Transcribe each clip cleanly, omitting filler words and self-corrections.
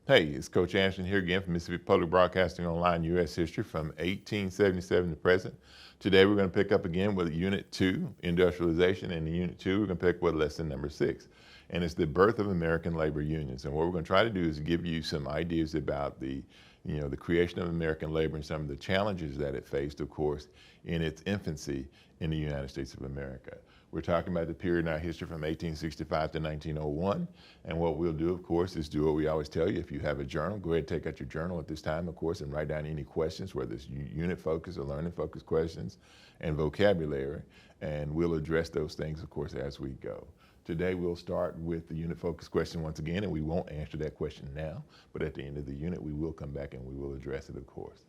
Hey, it's Coach Anderson here again from Mississippi Public Broadcasting Online U.S. History from 1877 to present. Today we're going to pick up again with Unit 2, Industrialization, and in Unit 2 we're going to pick with lesson number 6. And it's the birth of American labor unions. And what we're going to try to do is give you some ideas about the creation of American labor and some of the challenges that it faced, of course, in its infancy in the United States of America. We're talking about the period in our history from 1865 to 1901. And what we'll do, of course, is do what we always tell you. If you have a journal, go ahead and take out your journal at this time, of course, and write down any questions, whether it's unit focus or learning focus questions and vocabulary. And we'll address those things, of course, as we go. Today, we'll start with the unit focus question once again, and we won't answer that question now. But at the end of the unit, we will come back and we will address it, of course.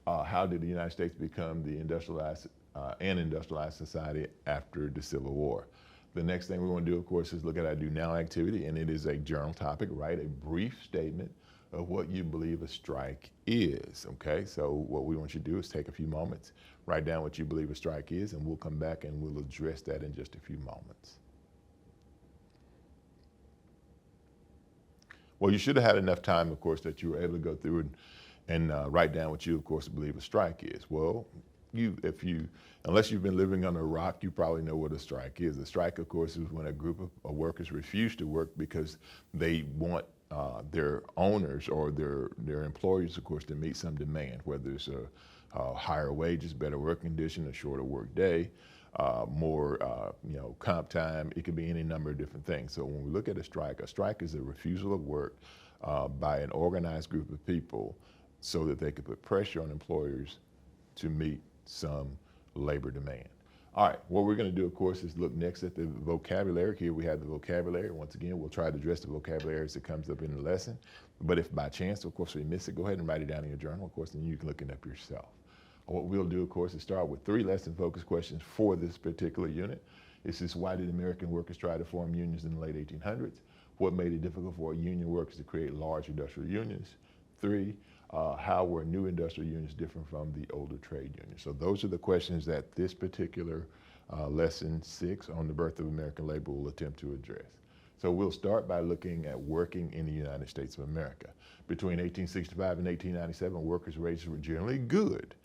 How did the United States become the industrialized society after the Civil War? The next thing we want to do, of course, is look at our Do Now activity, and it is a journal topic. Write a brief statement of what you believe a strike is, okay? So what we want you to do is take a few moments, write down what you believe a strike is, and we'll come back and we'll address that in just a few moments. Well, you should have had enough time, of course, that you were able to go through and write down what you, of course, believe a strike is. Well, unless you've been living under a rock, you probably know what a strike is. A strike, of course, is when a group of workers refuse to work because they want their owners or their employers, of course, to meet some demand, whether it's higher wages, better work condition, a shorter work day, more comp time. It could be any number of different things. So when we look at a strike is a refusal of work by an organized group of people so that they could put pressure on employers to meet some labor demand. All right, what we're going to do, of course, is look next at the vocabulary. Here we have the vocabulary. Once again, we'll try to address the vocabulary as it comes up in the lesson. But if by chance, of course, we miss it, go ahead and write it down in your journal, of course, and you can look it up yourself. What we'll do, of course, is start with 3 lesson focus questions for this particular unit. This is why did American workers try to form unions in the late 1800s? What made it difficult for union workers to create large industrial unions? 3, how were new industrial unions different from the older trade unions? So those are the questions that this particular lesson 6 on the birth of American labor will attempt to address. So we'll start by looking at working in the United States of America. Between 1865 and 1897, workers' wages were generally good,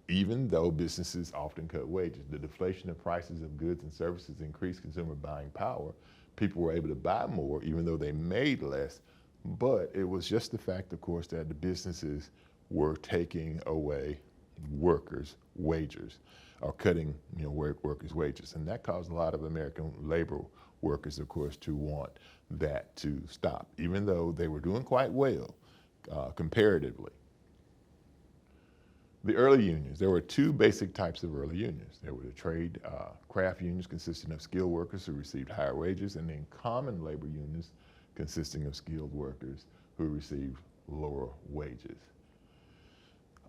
even though businesses often cut wages. The deflation of prices of goods and services increased consumer buying power. People were able to buy more, even though they made less. But it was just the fact, of course, that the businesses were taking away workers' wages or cutting workers' wages. And that caused a lot of American labor workers, of course, to want that to stop, even though they were doing quite well comparatively. The early unions, there were 2 basic types of early unions. There were the trade craft unions consisting of skilled workers who received higher wages, and then common labor unions consisting of skilled workers who received lower wages.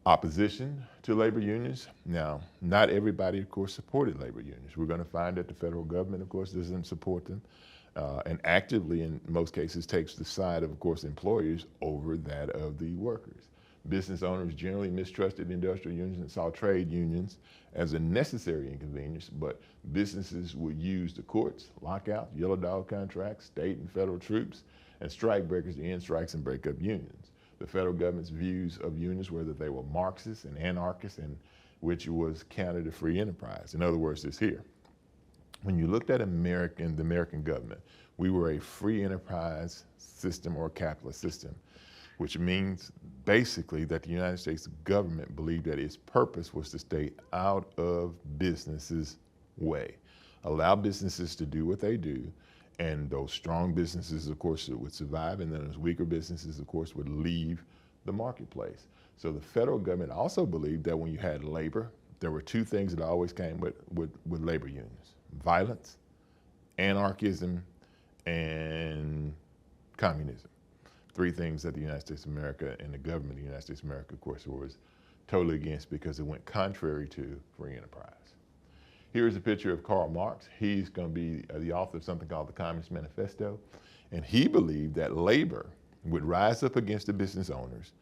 Opposition to labor unions. Now, not everybody, of course, supported labor unions. We're going to find that the federal government, of course, doesn't support them and actively, in most cases, takes the side of course, employers over that of the workers. Business owners generally mistrusted industrial unions and saw trade unions as a necessary inconvenience, but businesses would use the courts, lockout, yellow dog contracts, state and federal troops, and strike breakers to end strikes and break up unions. The federal government's views of unions were that they were Marxist and anarchist, and which was counter to free enterprise. In other words, this here. When you looked at the American government, we were a free enterprise system or capitalist system, which means basically that the United States government believed that its purpose was to stay out of businesses' way, allow businesses to do what they do, and those strong businesses, of course, would survive, and then those weaker businesses, of course, would leave the marketplace. So the federal government also believed that when you had labor, there were 2 things that always came with labor unions: violence, anarchism, and communism. 3 things that the United States of America and the government of the United States of America, of course, was totally against because it went contrary to free enterprise. Here's a picture of Karl Marx. He's going to be the author of something called the Communist Manifesto. And he believed that labor would rise up against the business owners,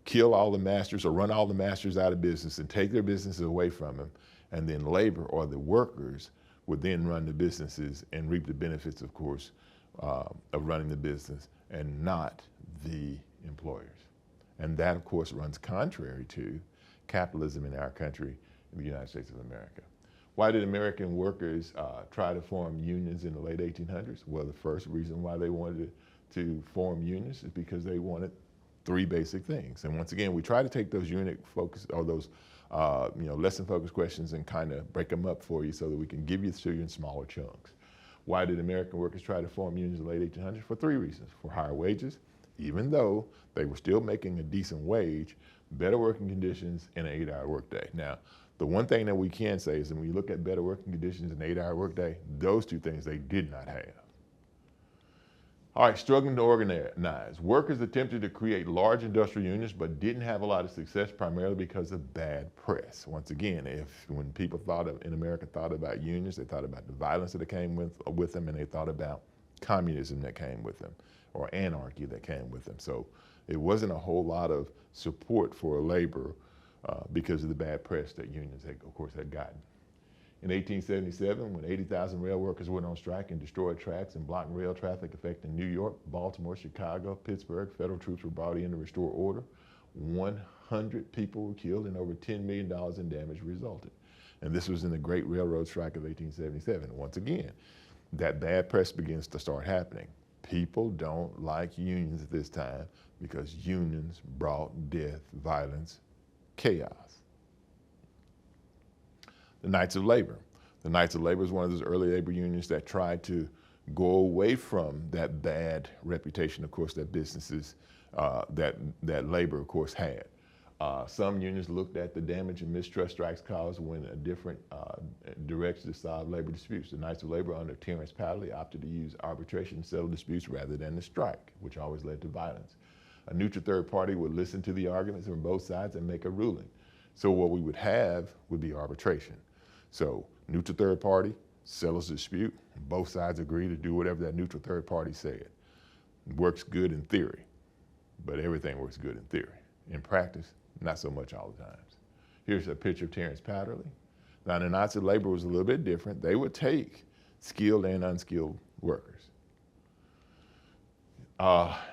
kill all the masters or run all the masters out of business and take their businesses away from them. And then labor or the workers would then run the businesses and reap the benefits, of course, of running the business, and not the employers. And that, of course, runs contrary to capitalism in our country, in the United States of America. Why did American workers try to form unions in the late 1800s? Well, the first reason why they wanted to form unions is because they wanted three basic things. And once again, we try to take those unit focus or those lesson focused questions and kind of break them up for you so that we can give you to you in smaller chunks. Why did American workers try to form unions in the late 1800s? For three reasons: for higher wages, even though they were still making a decent wage, better working conditions, and an 8-hour workday. Now, the one thing that we can say is that when you look at better working conditions and 8-hour workday, those two things they did not have. All right, struggling to organize. Workers attempted to create large industrial unions, but didn't have a lot of success, primarily because of bad press. Once again, when people in America thought about unions, they thought about the violence that came with them, and they thought about communism that came with them, or anarchy that came with them. So it wasn't a whole lot of support for labor because of the bad press that unions, of course, had gotten. In 1877, when 80,000 rail workers went on strike and destroyed tracks and blocked rail traffic affecting New York, Baltimore, Chicago, Pittsburgh, federal troops were brought in to restore order. 100 people were killed and over $10 million in damage resulted. And this was in the Great Railroad Strike of 1877. Once again, that bad press begins to start happening. People don't like unions at this time because unions brought death, violence, chaos. The Knights of Labor. The Knights of Labor is one of those early labor unions that tried to go away from that bad reputation, of course, that businesses, that labor, of course, had. Some unions looked at the damage and mistrust strikes caused when a different direction to solve labor disputes. The Knights of Labor under Terence Patterson opted to use arbitration to settle disputes rather than the strike, which always led to violence. A neutral third party would listen to the arguments from both sides and make a ruling. So what we would have would be arbitration. So neutral third party settles the dispute, both sides agree to do whatever that neutral third party said. It works good in theory, but everything works good in theory. In practice, not so much all the times. Here's a picture of Terence Patterson. Now, the Knights of Labor was a little bit different. They would take skilled and unskilled workers.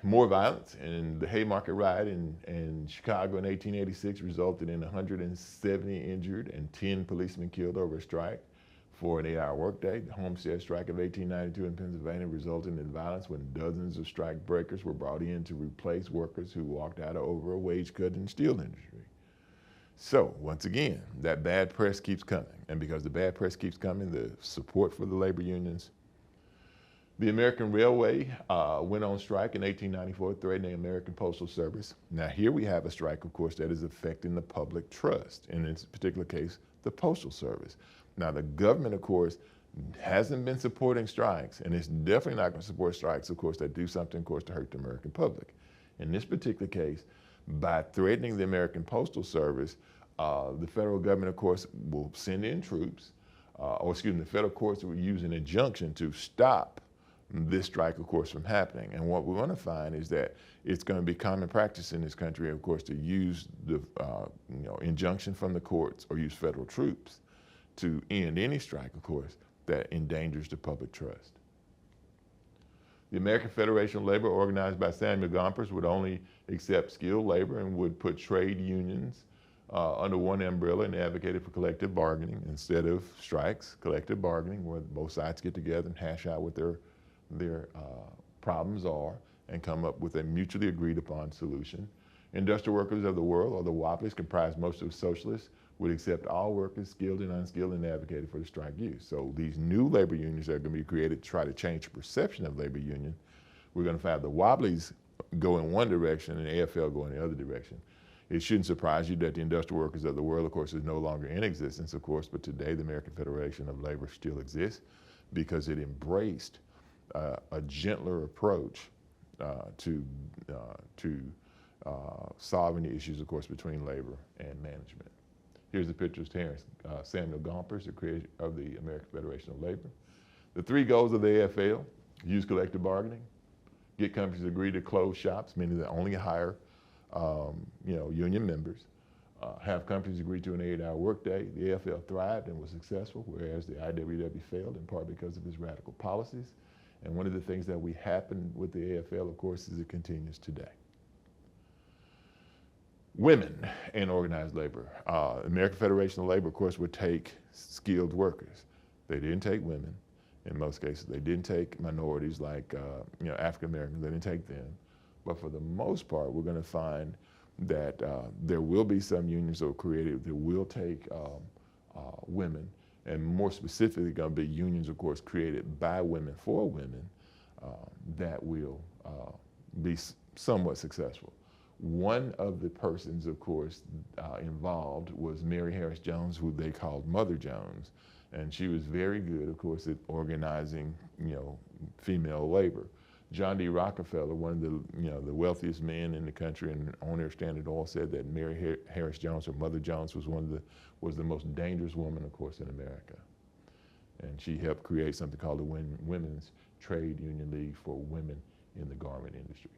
More violence, and the Haymarket riot in Chicago in 1886 resulted in 170 injured and 10 policemen killed over a strike for an 8-hour workday. The Homestead Strike of 1892 in Pennsylvania resulted in violence when dozens of strike breakers were brought in to replace workers who walked out over a wage cut in the steel industry. So once again, that bad press keeps coming, and because the bad press keeps coming, the support for the labor unions. The American Railway went on strike in 1894, threatening the American Postal Service. Now here we have a strike, of course, that is affecting the public trust, in this particular case, the Postal Service. Now the government, of course, hasn't been supporting strikes, and it's definitely not going to support strikes, of course, that do something, of course, to hurt the American public. In this particular case, by threatening the American Postal Service, the federal government, of course, will send in troops, the federal courts will use an injunction to stop this strike, of course, from happening. And what we're going to find is that it's going to be common practice in this country, of course, to use the injunction from the courts or use federal troops to end any strike, of course, that endangers the public trust. The American Federation of Labor, organized by Samuel Gompers, would only accept skilled labor and would put trade unions under one umbrella and advocated for collective bargaining instead of strikes. Collective bargaining, where both sides get together and hash out what their problems are and come up with a mutually agreed upon solution. Industrial workers of the world, or the WOPLEs, comprise most of the socialists, would accept all workers, skilled and unskilled, and advocated for the strike use. So these new labor unions that are going to be created to try to change the perception of labor union, we're going to have the WOPLEs go in one direction and the AFL go in the other direction. It shouldn't surprise you that the industrial workers of the world, of course, is no longer in existence, of course, but today the American Federation of Labor still exists because it embraced a gentler approach to solving the issues, of course, between labor and management. Here's a picture of Samuel Gompers, the creator of the American Federation of Labor. The three goals of the AFL: use collective bargaining, get companies to agree to close shops, meaning they only hire union members, have companies agree to an 8-hour workday. The AFL thrived and was successful, whereas the IWW failed in part because of its radical policies. And one of the things that we happen with the AFL, of course, is it continues today. Women in organized labor. American Federation of Labor, of course, would take skilled workers. They didn't take women in most cases. They didn't take minorities like African Americans. They didn't take them. But for the most part, we're going to find that there will be some unions that are created that will take women, and more specifically going to be unions, of course, created by women for women that will be somewhat successful. One of the persons, of course, involved was Mary Harris Jones, who they called Mother Jones, and she was very good, of course, at organizing, female labor. John D. Rockefeller, one of the wealthiest men in the country and owner of Standard Oil, said that Mary Harris Jones, or Mother Jones, was the most dangerous woman, of course, in America, and she helped create something called the Women's Trade Union League for women in the garment industry.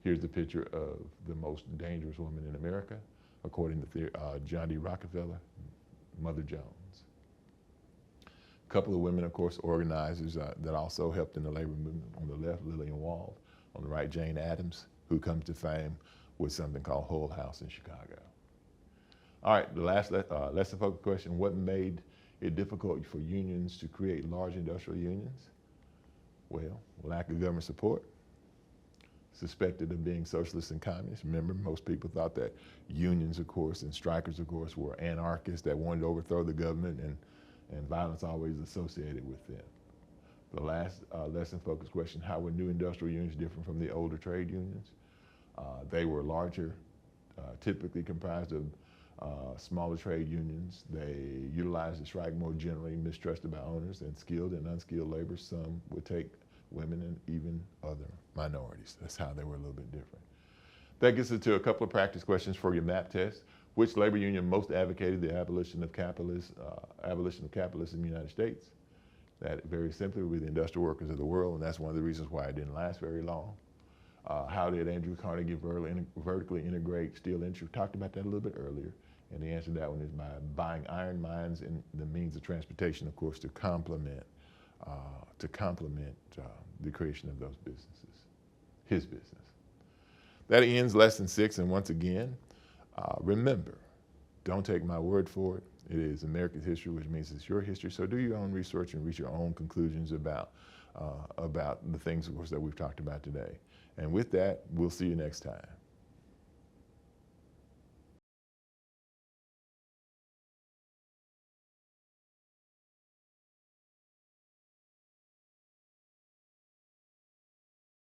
Here's the picture of the most dangerous woman in America, according to John D. Rockefeller, Mother Jones. A couple of women, of course, organizers that also helped in the labor movement. On the left, Lillian Wald. On the right, Jane Addams, who comes to fame with something called Hull House in Chicago. All right, the last lesson focus question: what made it difficult for unions to create large industrial unions? Well, lack of government support. Suspected of being socialists and communists. Remember, most people thought that unions, of course, and strikers, of course, were anarchists that wanted to overthrow the government, and violence always associated with them. The last lesson focus question: how were new industrial unions different from the older trade unions? They were larger, typically comprised of smaller trade unions. They utilized the strike more generally, mistrusted by owners, and skilled and unskilled labor. Some would take women and even other minorities. That's how they were a little bit different. That gets into a couple of practice questions for your MAP test. Which labor union most advocated the abolition of capitalism in the United States? That very simply would be the Industrial Workers of the World, and that's one of the reasons why it didn't last very long. How did Andrew Carnegie vertically integrate steel industry? We talked about that a little bit earlier, and the answer to that one is by buying iron mines and the means of transportation, of course, to complement the creation of those businesses, his business. That ends lesson 6, and once again, remember, don't take my word for it. It is America's history, which means it's your history. So do your own research and reach your own conclusions about the things, of course, that we've talked about today. And with that, we'll see you next time.